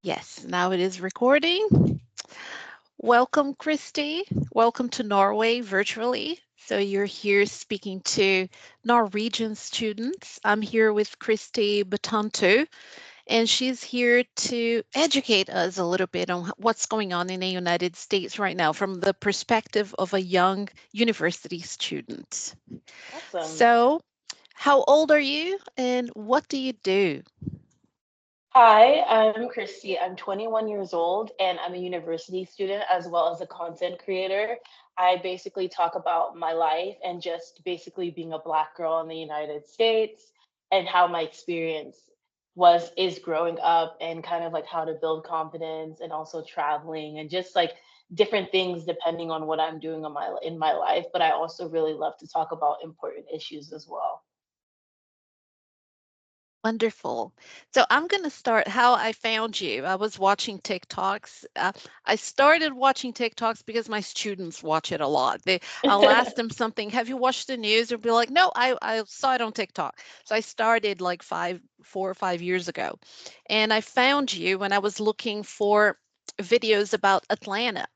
Yes, now it is recording. Welcome, Christy. Welcome to Norway virtually. So you're here speaking to Norwegian students. I'm here with Christy Batantou, and she's here to educate us a little bit on what's going on in the United States right now from the perspective of a young university student. Awesome. So, how old are you, and what do you do? Hi, I'm Christy. I'm 21 years old and I'm a university student as well as a content creator. I basically talk about my life and just basically being a Black girl in the United States and how my experience is growing up and kind of like how to build confidence and also traveling and just like different things depending on what I'm doing in my life. But I also really love to talk about important issues as well. Wonderful. So I'm going to start how I found you. I was watching TikToks. I started watching TikToks because my students watch it a lot. I'll ask them something, have you watched the news? They'll be like, no, I saw it on TikTok. So I started like 4 or 5 years ago. And I found you when I was looking for videos about Atlanta.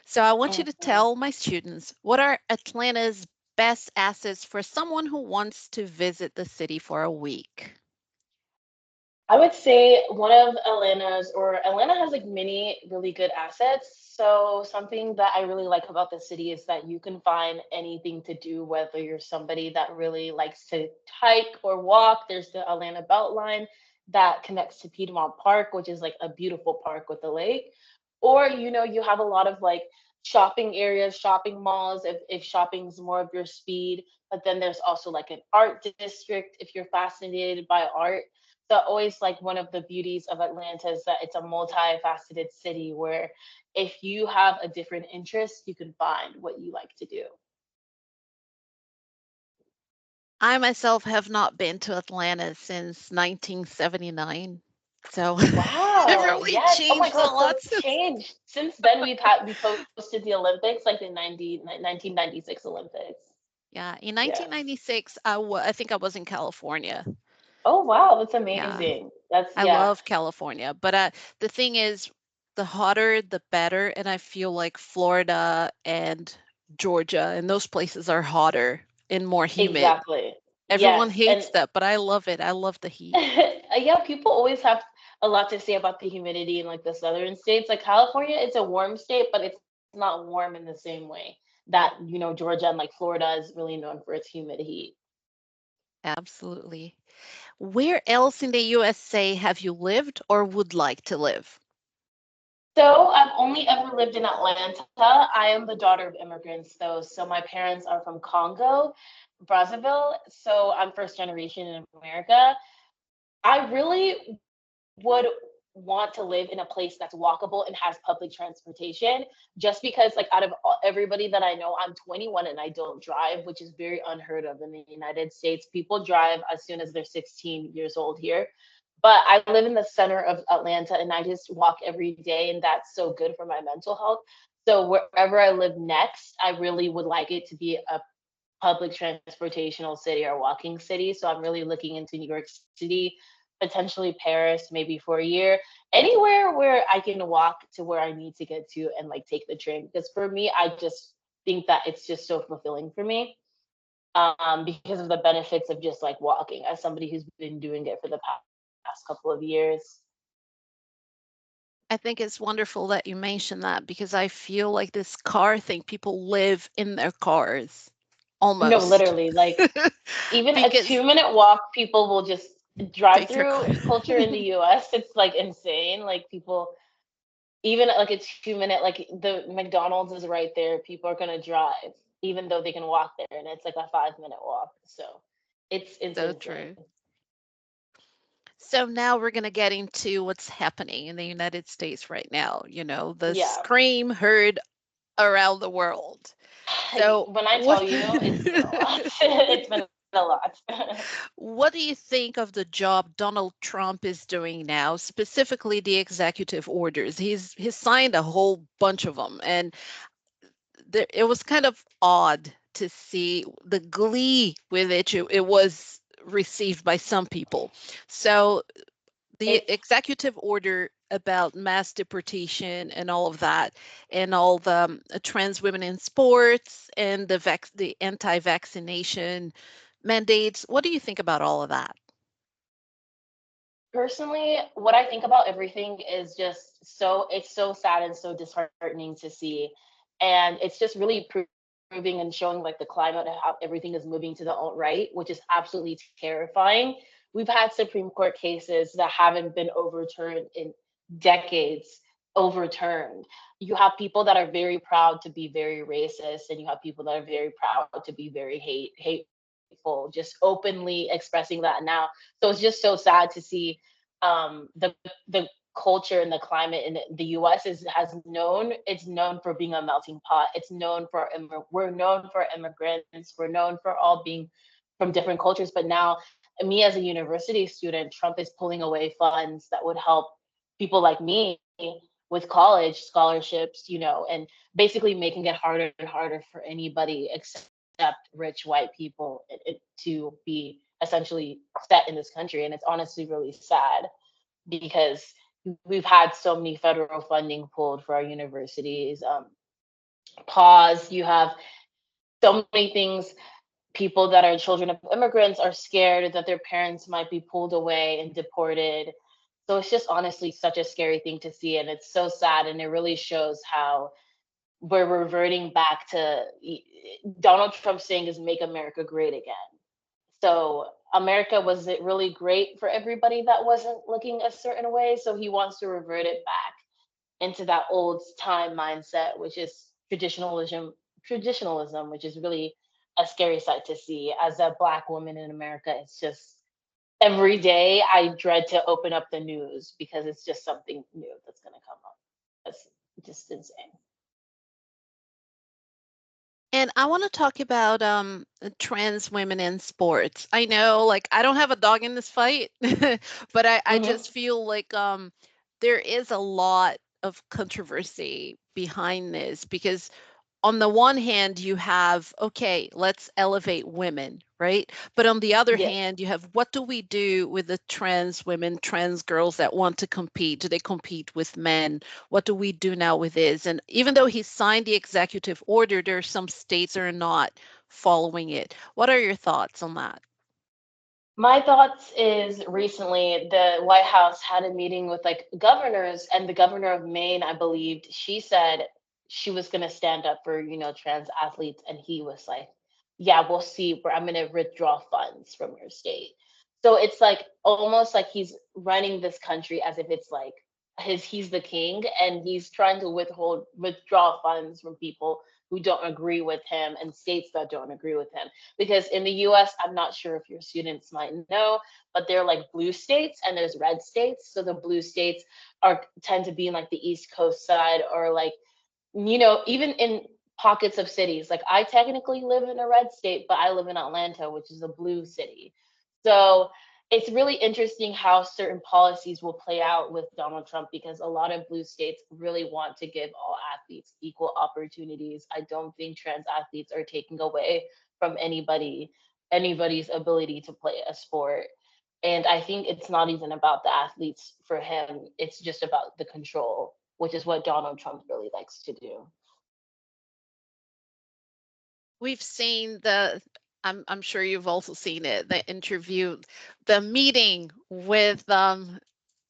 So I want you to Mhm. tell my students what are Atlanta's best assets for someone who wants to visit the city for a week. I would say one of Atlanta has like many really good assets. So something that I really like about the city is that you can find anything to do, whether you're somebody that really likes to hike or walk. There's the Atlanta Beltline that connects to Piedmont Park, which is like a beautiful park with a lake. Or, you have a lot of like shopping areas, shopping malls, if shopping's more of your speed. But then there's also like an art district if you're fascinated by art. So always like one of the beauties of Atlanta is that it's a multifaceted city where if you have a different interest, you can find what you like to do. I myself have not been to Atlanta since 1979. So it Wow. really Yes. Oh my changed a God. So lot it's since. changed. Since then we posted the Olympics, like the 1996 Olympics. Yeah, in Yes. 1996, I think I was in California. Oh wow, that's Yeah, amazing. That's I yeah. love California, but the thing is, the hotter, the better, and I feel like Florida and Georgia and those places are hotter and more humid. Exactly. Everyone Yes. And hates that, but I love it. I love the heat. yeah, people always have a lot to say about the humidity in like the southern states. Like California, it's a warm state, but it's not warm in the same way that, Georgia and like Florida is really known for its humid heat. Absolutely. Where else in the USA have you lived or would like to live? So I've only ever lived in Atlanta. I am the daughter of immigrants though. So my parents are from Congo, Brazzaville. So I'm first generation in America. I really would want to live in a place that's walkable and has public transportation just because like out of everybody that I know, I'm 21 and I don't drive, which is very unheard of in the United States. People drive as soon as they're 16 years old here. But I live in the center of Atlanta and I just walk every day and that's so good for my mental health. So wherever I live next, I really would like it to be a public transportational city or walking city. So I'm really looking into New York City, potentially Paris, maybe for a year, anywhere where I can walk to where I need to get to and like take the train. Because for me, I just think that it's just so fulfilling for me because of the benefits of just like walking as somebody who's been doing it for the past couple of years. I think it's wonderful that you mentioned that because I feel like this car thing, people live in their cars No, almost. literally, like even a Because 2 minute walk, people will just drive take their car. through culture in the US. It's like insane. Like people, even at like a 2 minute, like the McDonald's is right there. People are gonna drive, even though they can walk there, and it's like a 5 minute walk. So it's So insane. true. So now we're going to get into what's happening in the United States right now. The Yeah. scream heard around the world. So When I what tell you, it's been a lot. It's been a lot. what do you think of the job Donald Trump is doing now, specifically the executive orders? He's signed a whole bunch of them, and it was kind of odd to see the glee with which it was received by some people. So the It's executive order about mass deportation and all of that, and all the trans women in sports and the anti-vaccination mandates. What do you think about all of that? Personally, what I think about everything is just it's so sad and so disheartening to see. And it's just really proving and showing like the climate of how everything is moving to the alt right, which is absolutely terrifying. We've had Supreme Court cases that haven't been overturned in decades overturned. You have people that are very proud to be very racist, and you have people that are very proud to be very hateful, just openly expressing that now. So it's just so sad to see the culture and the climate in the US it's known for being a melting pot. It's known for we're known for immigrants. We're known for all being from different cultures. But now, me as a university student, Trump is pulling away funds that would help people like me with college scholarships, and basically making it harder and harder for anybody except rich white people to be essentially set in this country. And it's honestly really sad because we've had so many federal funding pulled for our universities. Pause. You have so many things. People that are children of immigrants are scared that their parents might be pulled away and deported. So it's just honestly such a scary thing to see. And it's so sad. And it really shows how we're reverting back to Donald Trump saying is make America great again. So America was it really great for everybody that wasn't looking a certain way. So he wants to revert it back into that old time mindset, which is traditionalism, which is really a scary sight to see. As a Black woman in America, it's just every day I dread to open up the news because it's just something new that's going to come up. That's just insane. And I want to talk about trans women in sports. I know, like, I don't have a dog in this fight, but I Hmm. just feel like there is a lot of controversy behind this because on the one hand, you have, okay, let's elevate women, right? But on the other Yes. hand, you have, what do we do with the trans women, trans girls that want to compete? Do they compete with men? What do we do now with this? And even though he signed the executive order, there are some states that are not following it. What are your thoughts on that? My thoughts is recently the White House had a meeting with like governors, and the governor of Maine, I believed, she said she was going to stand up for, trans athletes. And he was like, yeah, we'll see where I'm going to withdraw funds from your state. So it's like almost like he's running this country as if it's like he's the king, and he's trying to withdraw funds from people who don't agree with him and states that don't agree with him. Because in the US, I'm not sure if your students might know, but they're like blue states and there's red states. So the blue states are tend to be in like the East Coast side, or like, even in pockets of cities. Like I technically live in a red state, but I live in Atlanta, which is a blue city. So it's really interesting how certain policies will play out with Donald Trump, because a lot of blue states really want to give all athletes equal opportunities. I don't think trans athletes are taking away from anybody's ability to play a sport. And I think it's not even about the athletes for him. It's just about the control, which is what Donald Trump really likes to do. We've seen I'm sure you've also seen it, the interview, the meeting with the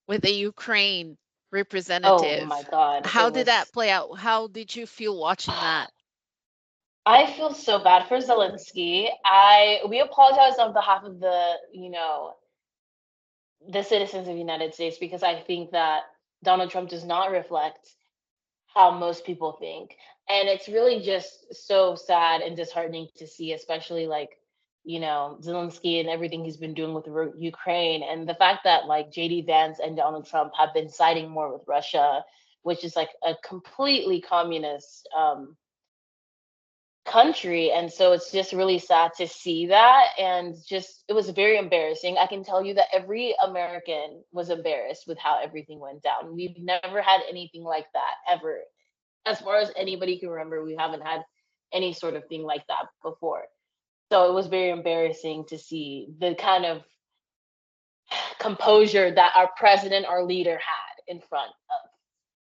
Ukraine Oh representative. my God. It How did that was, play out? How did you feel watching that? I feel so bad for Zelensky. We apologize on behalf of the citizens of the United States, because I think that Donald Trump does not reflect how most people think. And it's really just so sad and disheartening to see, especially like, Zelensky and everything he's been doing with Ukraine. And the fact that like JD Vance and Donald Trump have been siding more with Russia, which is like a completely communist country. And so it's just really sad to see that. And just, it was very embarrassing. I can tell you that every American was embarrassed with how everything went down. We've never had anything like that ever. As far as anybody can remember, we haven't had any sort of thing like that before. So it was very embarrassing to see the kind of composure that our president, our leader had. in front of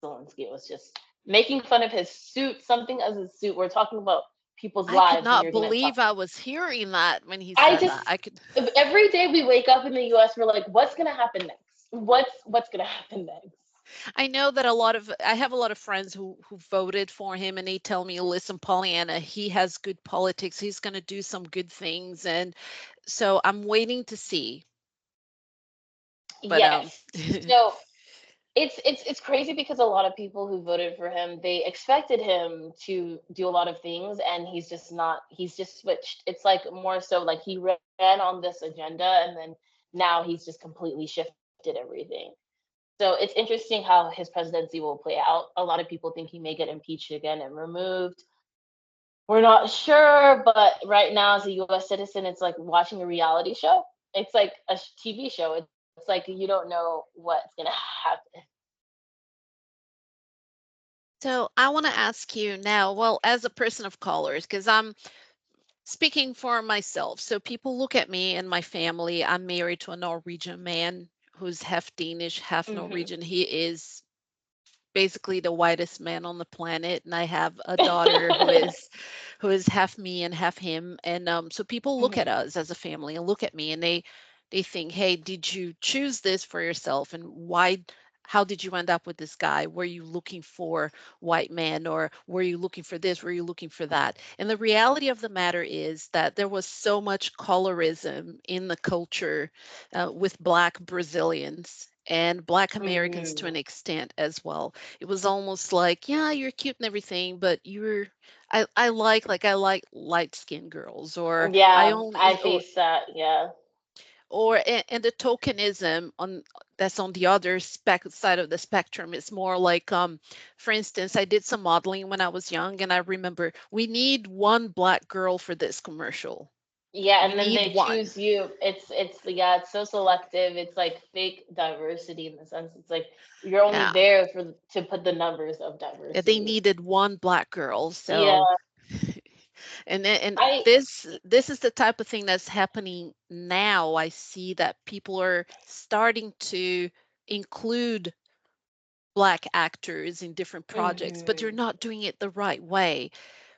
Zelensky. It was just making fun of his suit, something as his suit. We're talking about people's I could lives, and not you're gonna talk. believe I was hearing that when he I said that. just I could. every day we wake up in the U.S., we're like, what's gonna happen next? What's gonna happen next? I know that a lot of I have a lot of friends who voted for him, and they tell me, listen, Pollyanna, he has good politics. He's going to do some good things, and so I'm waiting to see. But Yes. So it's crazy because a lot of people who voted for him, they expected him to do a lot of things, and he's just not. He's just switched. It's like more so like he ran on this agenda, and then now he's just completely shifted everything. So it's interesting how his presidency will play out. A lot of people think he may get impeached again and removed. We're not sure, but right now, as a US citizen, it's like watching a reality show. It's like a TV show. It's like you don't know what's going to happen. so I want to ask you now, well, as a person of color, because I'm speaking for myself. So people look at me and my family. I'm married to a Norwegian man who's half Danish, half Hmm. Norwegian. He is basically the whitest man on the planet, and I have a daughter who is half me and half him. And so people look at Hmm. us as a family and look at me, and they think, hey, did you choose this for yourself, and why, how did you end up with this guy? Were you looking for white men, or were you looking for this, were you looking for that? And the reality of the matter is that there was so much colorism in the culture, with black Brazilians and black Americans to Hmm. an extent as well. It was almost like, yeah, you're cute and everything, but you're I like light skinned girls, or I Yeah, I only face that. Yeah. and the tokenism on that's on the other side of the spectrum is more like, for instance, I did some modeling when I was young, and I remember we need one black girl for this commercial. Yeah, We and then need they one. choose you. It's yeah, it's so selective. It's like fake diversity in the sense it's like you're only Yeah. there for to put the numbers of Yeah, they diversity. needed one black girl. Yeah, So and I this is the type of thing that's happening now. I see that people are starting to include black actors in different projects, but they're hmm not doing it the right way.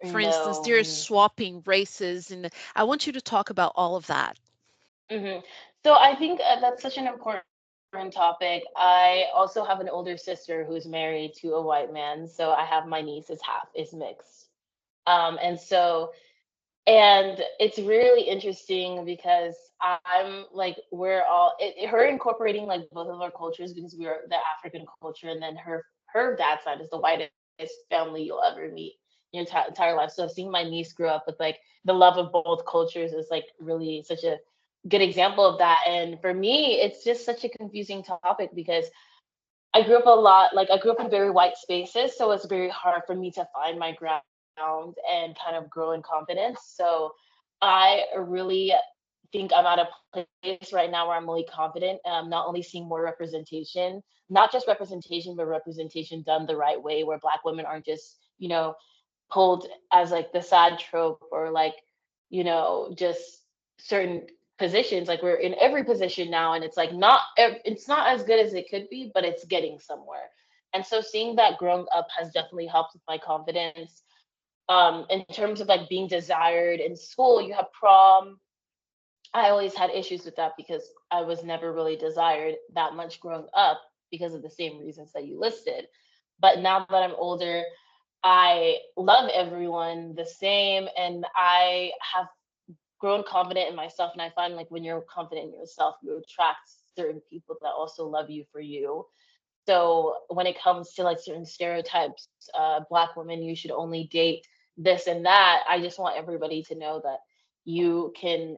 For instance, no. they're swapping races, and I want you to talk about all of that. Hmm. So I think that's such an important topic. I also have an older sister who's married to a white man, so I have my niece is half is mixed. And so and it's really interesting because I'm like we're all her incorporating like both of our cultures because we are the African culture, and then her dad's side is the whitest family you'll ever meet in your entire life. So seeing my niece grow up with like the love of both cultures is like really such a good example of that. And for me, it's just such a confusing topic because I grew up a lot, like I grew up in very white spaces, so it's very hard for me to find my ground and kind of grow in confidence. So I really think I'm at a place right now where I'm really confident, not only seeing more representation, not just representation, but representation done the right way, where Black women aren't just, pulled as like the sad trope or like, just certain positions. Like we're in every position now, and it's like it's not as good as it could be, but it's getting somewhere. And so seeing that growing up has definitely helped with my confidence. In terms of like being desired in school, you have prom. I always had issues with that because I was never really desired that much growing up because of the same reasons that you listed. But now that I'm older, I love everyone the same, and I have grown confident in myself. And I find like when you're confident in yourself, you attract certain people that also love you for you. So when it comes to like certain stereotypes, Black women, you should only date this and that. I just want everybody to know that you can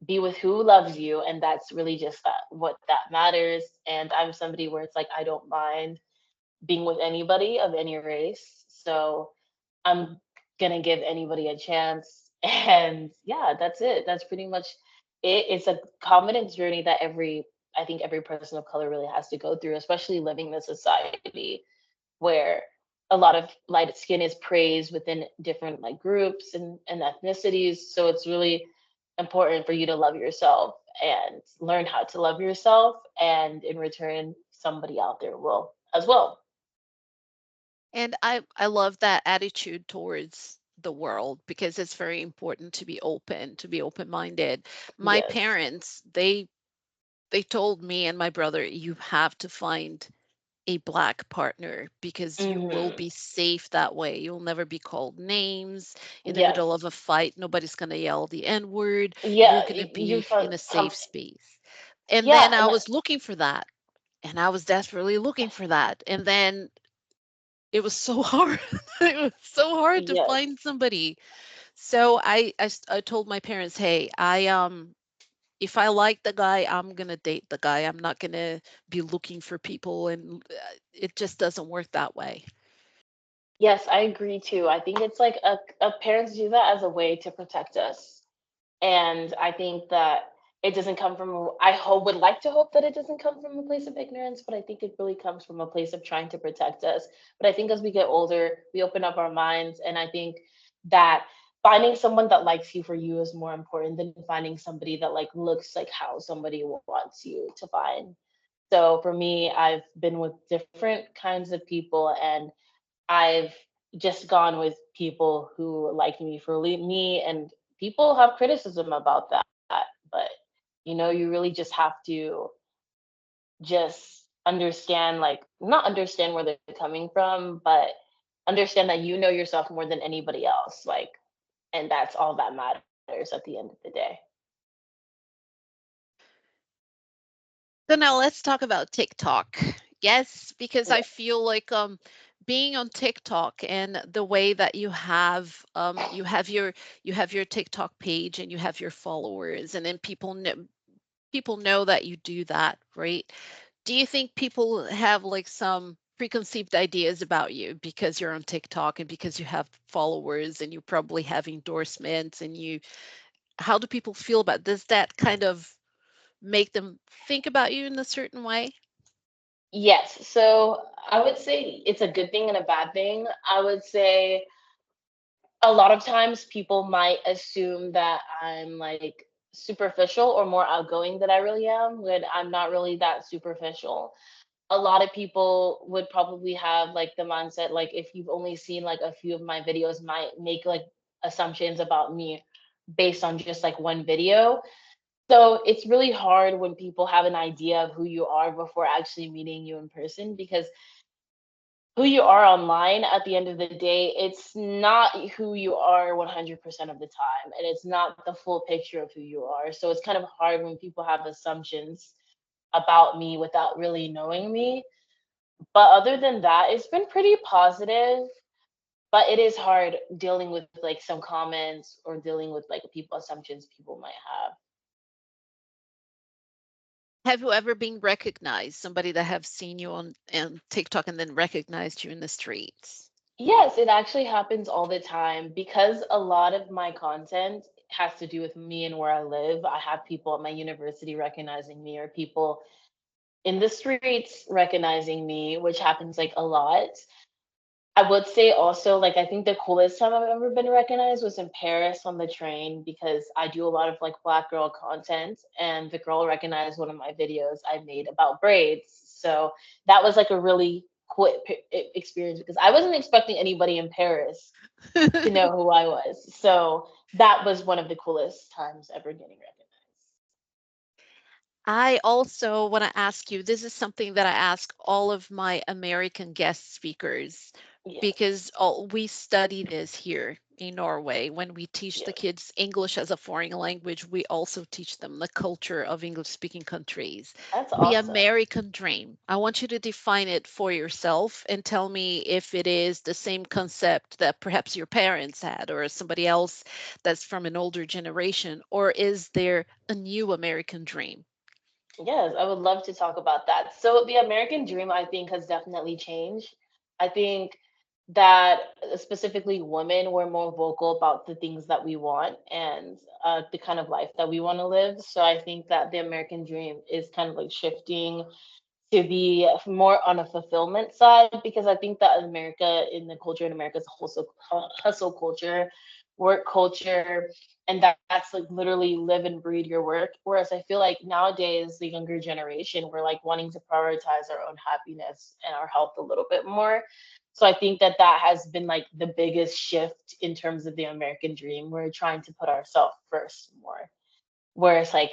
be with who loves you, and that's really just what that matters. And I'm somebody where it's like I don't mind being with anybody of any race, so I'm gonna give anybody a chance. And yeah, that's it. That's pretty much it. It's a confidence journey that I think every person of color really has to go through, especially living in a society where a lot of light skin is praised within different like groups and ethnicities. So it's really important for you to love yourself and learn how to love yourself. And in return, somebody out there will as well. And I love that attitude towards the world because it's very important to be open-minded. My Yes. parents, they told me and my brother, you have to find a black partner because you will Hmm. be safe that way. You'll never be called names in the middle of Yes. a fight. Nobody's going to yell the N word. You're Yeah, going to you be felt in a safe space. And yeah, then I and was looking for that. And I was desperately looking for that. And then it was so hard. It was so hard to yes. find somebody. So I told my parents, hey, if I like the guy, I'm gonna date the guy. I'm not gonna be looking for people, and it just doesn't work that way. Yes, I agree too. I think it's like a parents do that as a way to protect us. And I think that it doesn't come from I hope would like to hope that it doesn't come from a place of ignorance, but I think it really comes from a place of trying to protect us. But I think as we get older, we open up our minds, and I think that finding someone that likes you for you is more important than finding somebody that like looks like how somebody wants you to find. So for me, I've been with different kinds of people, and I've just gone with people who like me for me, and people have criticism about that. But you really just have to just understand, like, not understand where they're coming from, but understand that you know yourself more than anybody else. Like, and that's all that matters at the end of the day. So now let's talk about TikTok. Yes, because I Yes. feel like being on TikTok and the way that you have your TikTok page and you have your followers and then people know that you do that, right? Do you think people have like some preconceived ideas about you because you're on TikTok and because you have followers and you probably have endorsements and you how do people feel about does that kind of make them think about you in a certain way? Yes. So I would say it's a good thing and a bad thing. I would say a lot of times people might assume that I'm like superficial or more outgoing than I really am, when I'm not really that superficial. A lot of people would probably have like the mindset, like, if you've only seen like a few of my videos, might make like assumptions about me based on just like one video. So it's really hard when people have an idea of who you are before actually meeting you in person, because who you are online at the end of the day, it's not who you are 100% of the time, and it's not the full picture of who you are. So it's kind of hard when people have assumptions about me without really knowing me. But other than that, it's been pretty positive. But it is hard dealing with like some comments or dealing with like people assumptions people might have. Have you ever been recognized? Somebody that have seen you on TikTok and then recognized you in the streets? Yes, it actually happens all the time because a lot of my content has to do with me and where I live. I have people at my university recognizing me, or people in the streets recognizing me, which happens like a lot. I would say also, like, I think the coolest time I've ever been recognized was in Paris on the train, because I do a lot of like black girl content, and the girl recognized one of my videos I made about braids. So that was like a really cool experience, because I wasn't expecting anybody in Paris to know who I was. So that was one of the coolest times ever getting recognized. I also want to ask you, this is something that I ask all of my American guest speakers Yes, because we study this here in Norway. When we teach the yes, kids English as a foreign language, we also teach them the culture of English speaking countries. that's The awesome. American dream. I want you to define it for yourself and tell me if it is the same concept that perhaps your parents had or somebody else that's from an older generation, or is there a new American dream? Yes, I would love to talk about that. So the American dream, I think, has definitely changed. I think that specifically women were more vocal about the things that we want, and the kind of life that we want to live. So I think that the American dream is kind of like shifting to be more on a fulfillment side, because I think that America, in the culture in America, is a hustle culture, work culture, and that's like literally live and breathe your work. Whereas I feel like nowadays the younger generation, we're like wanting to prioritize our own happiness and our health a little bit more. So I think that that has been like the biggest shift in terms of the American dream. We're trying to put ourselves first more. Whereas like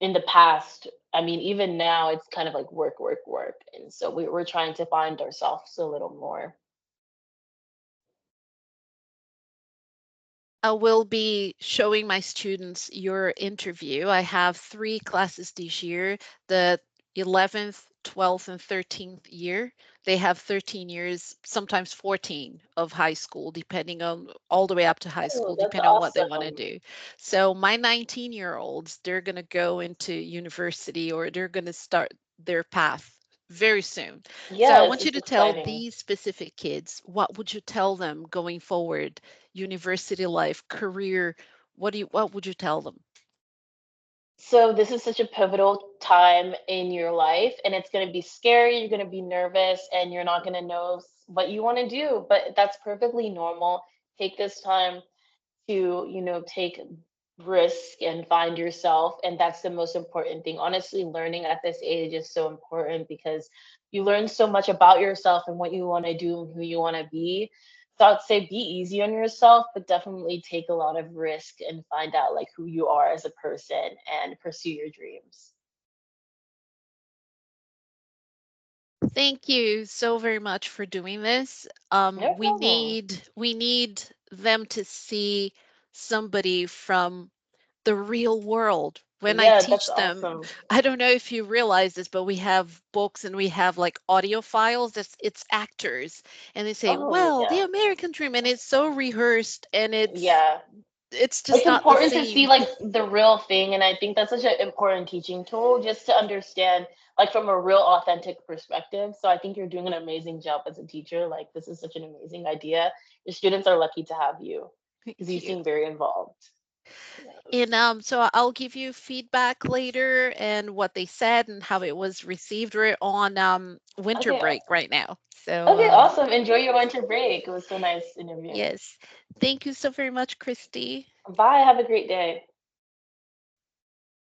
in the past, I mean, even now, it's kind of like work, work, work. And so we're trying to find ourselves a little more. I will be showing my students your interview. I have three classes this year, the 11th, 12th, and 13th year. They have 13 years, sometimes 14 of high school, depending on all the way up to high Oh, school, that's depending on what they want to awesome. do. So my 19-year-olds, they're going to go into university or they're going to start their path very soon. So I Yes, want you it's to tell exciting. these specific kids, what would you tell them going forward? University life, career, what would you tell them? So this is such a pivotal time in your life, and it's going to be scary, you're going to be nervous, and you're not going to know what you want to do, but that's perfectly normal. Take this time to, take risk and find yourself, and that's the most important thing. Honestly, learning at this age is so important because you learn so much about yourself and what you want to do and who you want to be. So I'd say be easy on yourself, but definitely take a lot of risk and find out like who you are as a person and pursue your dreams. Thank you so very much for doing this. No problem. We need them to see somebody from the real world when I Yeah, that's teach them. awesome. I don't know if you realize this, but we have books and we have like audio files. It's actors, and they say, Oh "Well, the yeah. American dream," and it's so rehearsed, and Yeah. it's just It's not the important to see same. like the real thing, and I think that's such an important teaching tool just to understand like from a real authentic perspective. So I think you're doing an amazing job as a teacher. Like this is such an amazing idea. Your students are lucky to have you because Thank you you. seem very involved. And Yes. so I'll give you feedback later and what they said and how it was received. We're on winter Okay, break awesome. right now. So Okay, awesome. Enjoy your winter break. It was so nice interviewing. yes, thank you so very much, Christy. Bye. Have a great day.